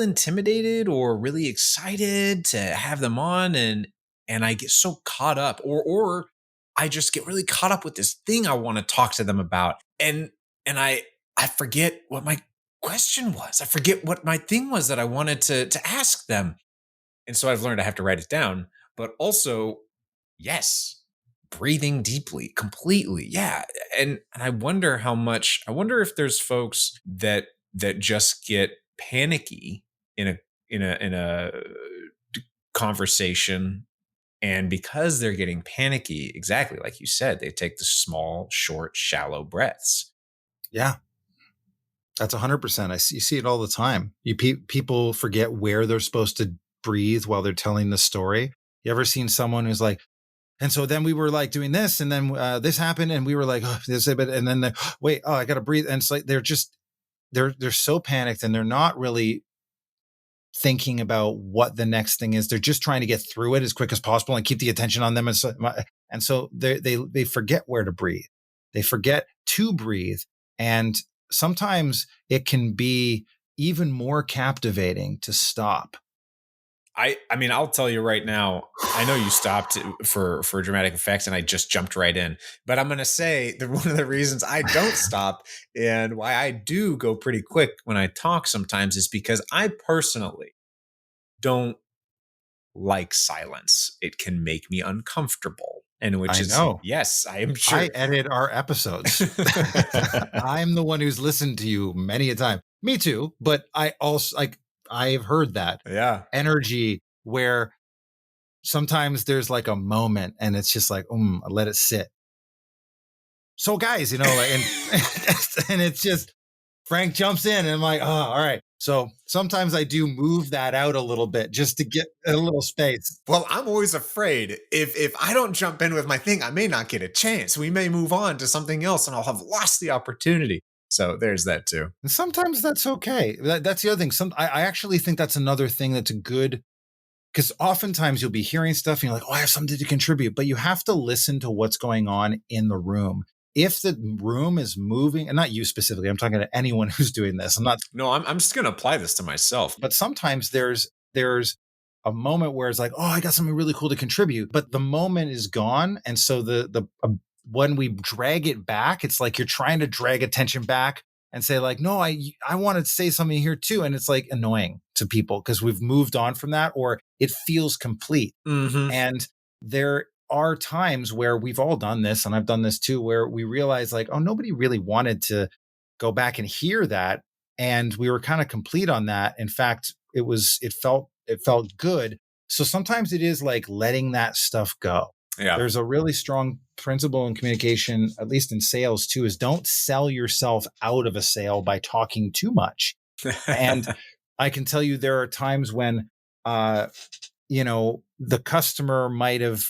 intimidated or really excited to have them on, and I get so caught up or I just get really caught up with this thing I want to talk to them about. And I forget what my question was. I forget what my thing was that I wanted to ask them. And so I've learned I have to write it down, but also, yes, breathing deeply, completely. Yeah. And I wonder if there's folks that just get panicky in a conversation. And because they're getting panicky, exactly like you said, they take the small, short, shallow breaths. Yeah. That's 100%. You see it all the time. People forget where they're supposed to breathe while they're telling the story. You ever seen someone who's like, And so then we were like doing this, and then this happened, and we were like, oh, this, but and then wait, oh, I got to breathe. And it's like they're so panicked, and they're not really thinking about what the next thing is. They're just trying to get through it as quick as possible and keep the attention on them. And so they forget where to breathe. They forget to breathe. And sometimes it can be even more captivating to stop. I mean, I'll tell you right now, I know you stopped for dramatic effects and I just jumped right in, but I'm going to say that one of the reasons I don't stop and why I do go pretty quick when I talk sometimes is because I personally don't like silence. It can make me uncomfortable. And which I is, know. yes, I am sure. I edit our episodes. I'm the one who's listened to you many a time. Me too. But I also I've heard that Yeah. energy where sometimes there's like a moment and it's just like, let it sit. So guys, like, and it's just Frank jumps in and I'm like, oh, all right. So sometimes I do move that out a little bit just to get a little space. Well, I'm always afraid if I don't jump in with my thing, I may not get a chance. We may move on to something else and I'll have lost the opportunity. So there's that too. And sometimes that's okay. That's the other thing. I actually think that's another thing that's a good, because oftentimes you'll be hearing stuff and you're like, oh, I have something to contribute, but you have to listen to what's going on in the room. If the room is moving, and not you specifically, I'm talking to anyone who's doing this. No, I'm just going to apply this to myself. But sometimes there's a moment where it's like, oh, I got something really cool to contribute, but the moment is gone. And so when we drag it back, it's like you're trying to drag attention back and say like, no, I want to say something here too. And it's like annoying to people because we've moved on from that, or it feels complete. Mm-hmm. And there are times where we've all done this, and I've done this too, where we realize like, oh, nobody really wanted to go back and hear that. And we were kind of complete on that. In fact, it felt good. So sometimes it is like letting that stuff go. Yeah. There's a really strong principle in communication, at least in sales too, is don't sell yourself out of a sale by talking too much. And I can tell you there are times when, the customer might have,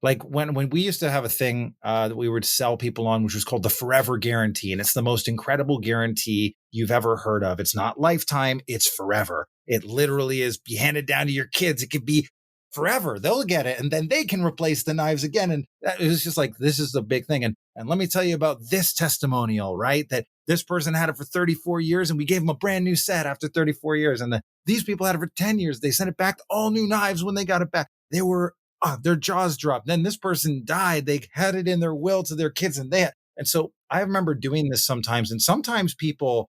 like when we used to have a thing that we would sell people on, which was called the forever guarantee. And it's the most incredible guarantee you've ever heard of. It's not lifetime, it's forever. It literally is be handed down to your kids. It could be forever. They'll get it. And then they can replace the knives again. And it was just like, this is the big thing. And let me tell you about this testimonial, right? That this person had it for 34 years and we gave them a brand new set after 34 years. And these people had it for 10 years. They sent it back to all new knives when they got it back. They were, their jaws dropped. Then this person died. They had it in their will to their kids. And so I remember doing this sometimes. And sometimes people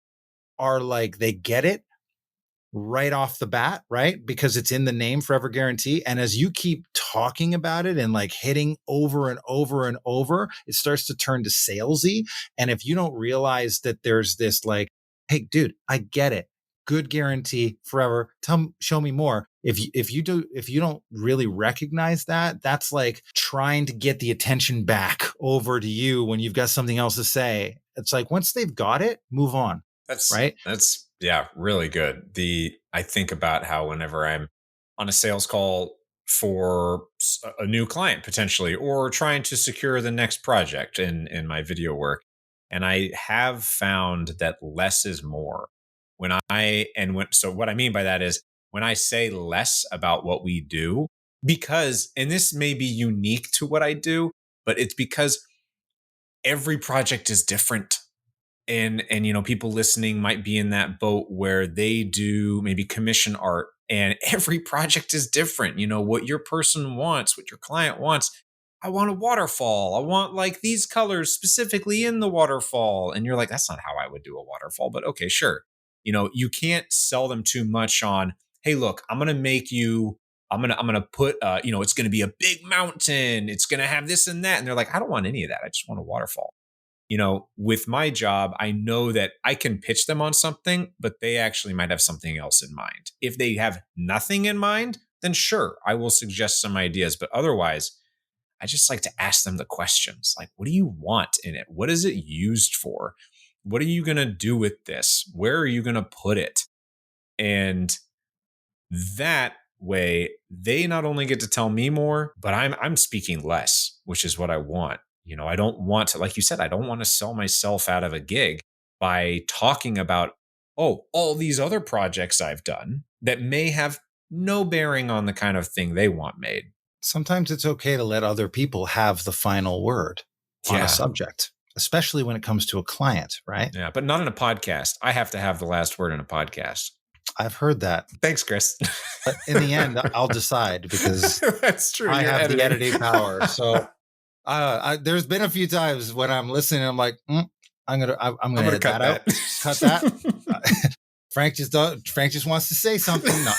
are like, they get it right off the bat, right? Because it's in the name, forever guarantee. And as you keep talking about it and like hitting over and over and over, it starts to turn to salesy. And if you don't realize that there's this like, hey, dude, I get it. Good guarantee forever. Show me more. If you don't really recognize that, that's like trying to get the attention back over to you when you've got something else to say. It's like once they've got it, move on. Right. That's yeah, really good. I think about how whenever I'm on a sales call for a new client potentially, or trying to secure the next project in my video work, and I have found that less is more. So what I mean by that is when I say less about what we do, because, and this may be unique to what I do, but it's because every project is different. And people listening might be in that boat where they do maybe commission art and every project is different. What your person wants, what your client wants. I want a waterfall. I want like these colors specifically in the waterfall. And you're like, that's not how I would do a waterfall, but okay, sure. You can't sell them too much on, hey, look, I'm going to put, it's going to be a big mountain. It's going to have this and that. And they're like, I don't want any of that. I just want a waterfall. With my job, I know that I can pitch them on something, but they actually might have something else in mind. If they have nothing in mind, then sure, I will suggest some ideas. But otherwise, I just like to ask them the questions like, what do you want in it? What is it used for? What are you going to do with this? Where are you going to put it? And that way, they not only get to tell me more, but I'm speaking less, which is what I want. I don't want to, like you said, I don't want to sell myself out of a gig by talking about, oh, all these other projects I've done that may have no bearing on the kind of thing they want made. Sometimes it's okay to let other people have the final word on a Yeah. subject, especially when it comes to a client, right? Yeah, but not in a podcast. I have to have the last word in a podcast. I've heard that. Thanks, Chris. But in the end, I'll decide because that's true. I You're have editing. the editing power. So there's been a few times when I'm listening, I'm like, I'm gonna edit cut that out. Cut that. Frank just wants to say something. No.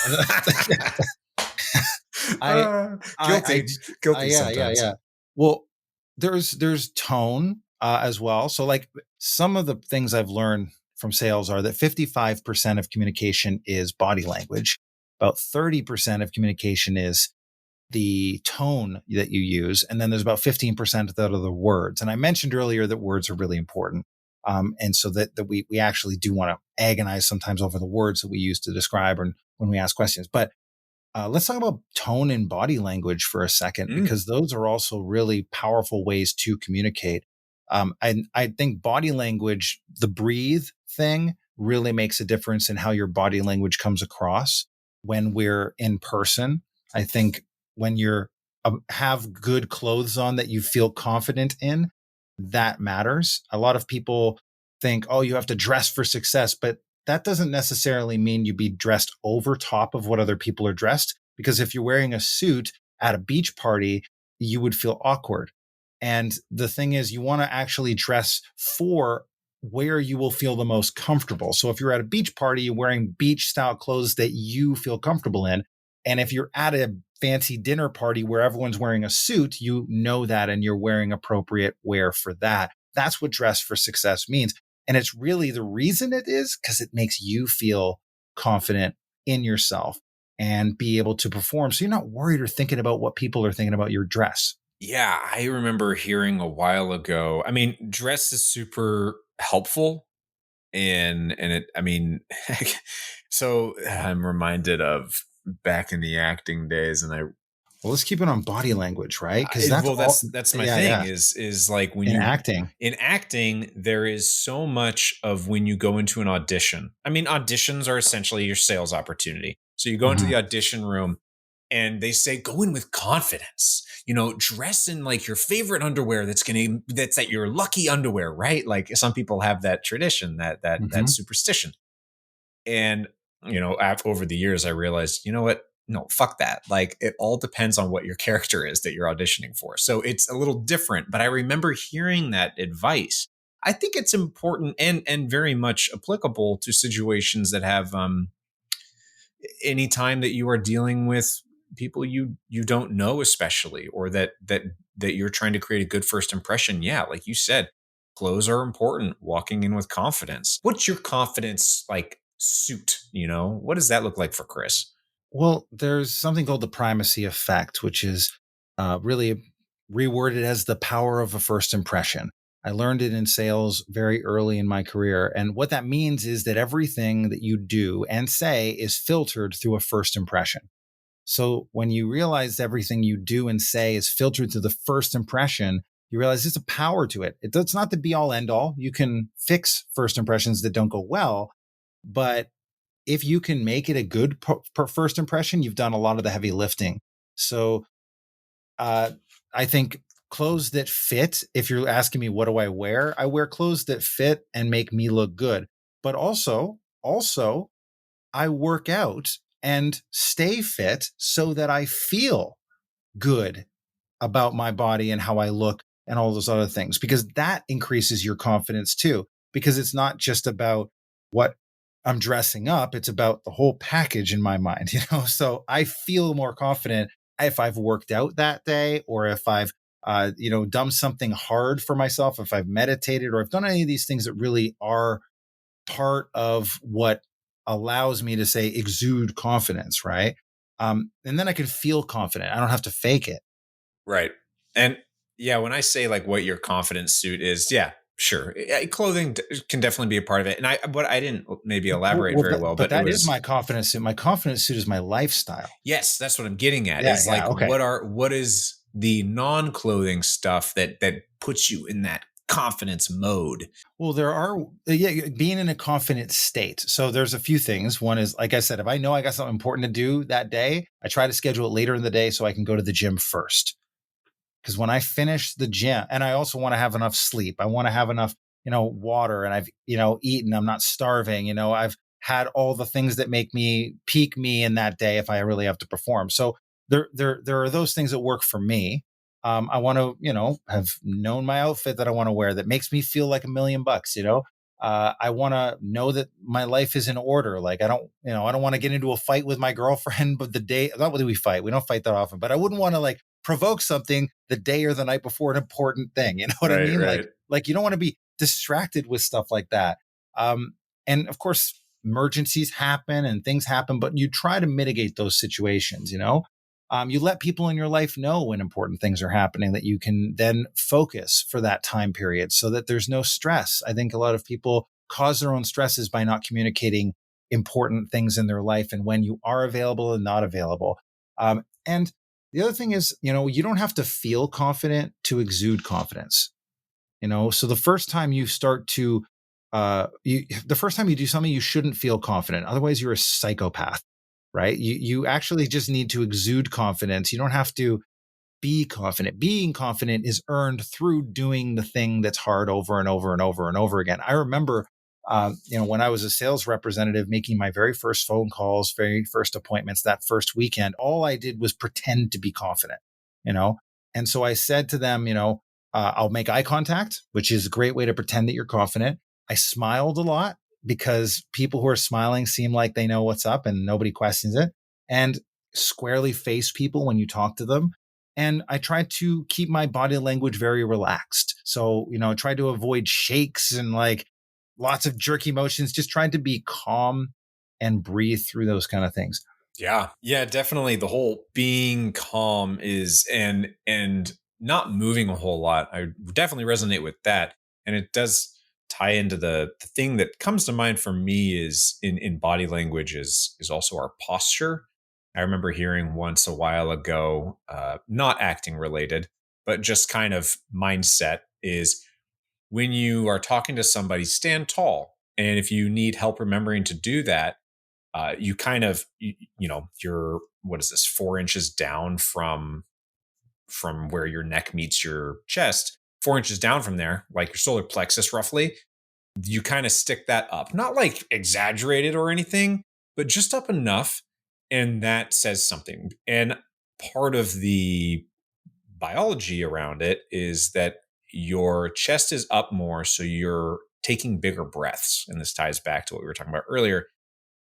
Guilty sometimes. Yeah. Well, there's tone as well. So like some of the things I've learned from sales are that 55% of communication is body language. About 30% of communication is the tone that you use. And then there's about 15% that are the words. And I mentioned earlier that words are really important. And so that we actually do want to agonize sometimes over the words that we use to describe or when we ask questions. But let's talk about tone and body language for a second, because those are also really powerful ways to communicate. And I think body language, the breathe thing really makes a difference in how your body language comes across when we're in person. I think when you're have good clothes on that you feel confident in, that matters. A lot of people think, oh, you have to dress for success, but that doesn't necessarily mean you be dressed over top of what other people are dressed. Because if you're wearing a suit at a beach party, you would feel awkward. And the thing is, you want to actually dress for where you will feel the most comfortable. So if you're at a beach party, you're wearing beach style clothes that you feel comfortable in. And if you're at a fancy dinner party where everyone's wearing a suit, you know that and you're wearing appropriate wear for that. That's what dress for success means. And it's really the reason it is because it makes you feel confident in yourself and be able to perform. So you're not worried or thinking about what people are thinking about your dress. Yeah, I remember hearing a while ago. I mean, dress is super helpful. And so I'm reminded of back in the acting days, and well, let's keep it on body language, right? Because that's my thing. Yeah. Is like when in acting, there is so much of when you go into an audition. I mean, auditions are essentially your sales opportunity. So you go into the audition room, and they say go in with confidence. Dress in like your favorite underwear. That's at your lucky underwear, right? Like some people have that tradition, that superstition. And over the years, I realized, you know what? No, fuck that. Like it all depends on what your character is that you're auditioning for. So it's a little different, but I remember hearing that advice. I think it's important and very much applicable to situations that have any time that you are dealing with people you don't know, especially, or that you're trying to create a good first impression. Yeah, like you said, clothes are important. Walking in with confidence. What's your confidence like suit? What does that look like for Chris? Well, there's something called the primacy effect, which is really reworded as the power of a first impression. I learned it in sales very early in my career. And what that means is that everything that you do and say is filtered through a first impression. So when you realize everything you do and say is filtered through the first impression, you realize there's a power to it. It's not the be all end all. You can fix first impressions that don't go well, but if you can make it a good first impression, you've done a lot of the heavy lifting. So I think clothes that fit, if you're asking me, what do I wear clothes that fit and make me look good. But also, I work out and stay fit so that I feel good about my body and how I look and all those other things, because that increases your confidence too, because it's not just about what I'm dressing up. It's about the whole package in my mind, so I feel more confident if I've worked out that day, or if I've, done something hard for myself, if I've meditated, or I've done any of these things that really are part of what allows me to say exude confidence. Right. And then I can feel confident. I don't have to fake it. Right. And yeah, when I say like what your confidence suit is, yeah, Sure. Clothing can definitely be a part of it. And I didn't maybe elaborate very well, but but it that is was, my confidence suit. My confidence suit is my lifestyle. yes, that's what I'm getting at, Yeah, is yeah, like, okay. what is the non-clothing stuff that puts you in that confidence mode? Well, there are, yeah, being in a confident state. So there's a few things. One is, like I said, if I know I got something important to do that day, I try to schedule it later in the day so I can go to the gym first. Because when I finish the gym, and I also want to have enough sleep, I want to have enough, water, and I've, eaten, I'm not starving, I've had all the things that make me peak me in that day if I really have to perform. So there are those things that work for me. I want to, have known my outfit that I want to wear that makes me feel like $1,000,000, I want to know that my life is in order. Like I don't want to get into a fight with my girlfriend, but the day, not whether we fight, we don't fight that often, but I wouldn't want to like provoke something the day or the night before an important thing. You know what I Right, mean? right. Like you don't want to be distracted with stuff like that. And of course, emergencies happen and things happen, but you try to mitigate those situations. You let people in your life know when important things are happening that you can then focus for that time period so that there's no stress. I think a lot of people cause their own stresses by not communicating important things in their life and when you are available and not available. And the other thing is, you don't have to feel confident to exude confidence. So the first time you start to, the first time you do something, you shouldn't feel confident. Otherwise, you're a psychopath, right? You actually just need to exude confidence. You don't have to be confident. Being confident is earned through doing the thing that's hard over and over and over and over again. I remember, when I was a sales representative making my very first phone calls, very first appointments, that first weekend, all I did was pretend to be confident, you know? And so I said to them, I'll make eye contact, which is a great way to pretend that you're confident. I smiled a lot because people who are smiling seem like they know what's up and nobody questions it. And squarely face people when you talk to them. And I tried to keep my body language very relaxed. So, I tried to avoid shakes and like lots of jerky motions, just trying to be calm and breathe through those kind of things. Yeah. Yeah, definitely the whole being calm is and not moving a whole lot. I definitely resonate with that. And it does tie into the thing that comes to mind for me is in body language is also our posture. I remember hearing once a while ago, not acting related, but just kind of mindset is when you are talking to somebody, stand tall. And if you need help remembering to do that, you kind of you're, what is this, 4 inches down from where your neck meets your chest, 4 inches down from there, like your solar plexus roughly. You kind of stick that up, not like exaggerated or anything, but just up enough. And that says something. And part of the biology around it is that your chest is up more, so you're taking bigger breaths. And this ties back to what we were talking about earlier.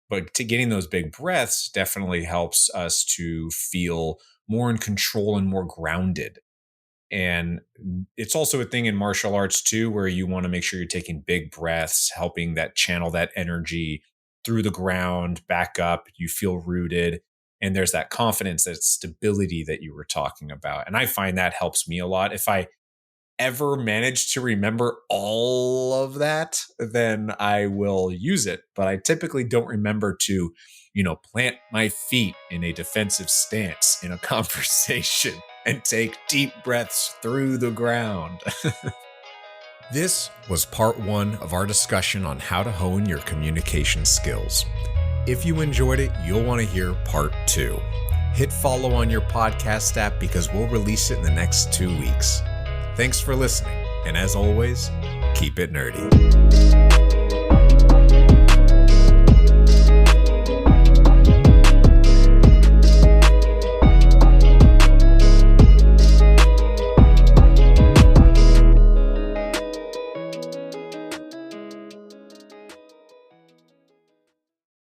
But to getting those big breaths definitely helps us to feel more in control and more grounded. And it's also a thing in martial arts too, where you want to make sure you're taking big breaths, helping that channel that energy through the ground, back up. You feel rooted. And there's that confidence, that stability that you were talking about. And I find that helps me a lot. If I ever manage to remember all of that, then I will use it. But I typically don't remember to, plant my feet in a defensive stance in a conversation and take deep breaths through the ground. This was part 1 of our discussion on how to hone your communication skills. If you enjoyed it, you'll want to hear part 2. Hit follow on your podcast app because we'll release it in the next 2 weeks. Thanks for listening, and as always, keep it nerdy.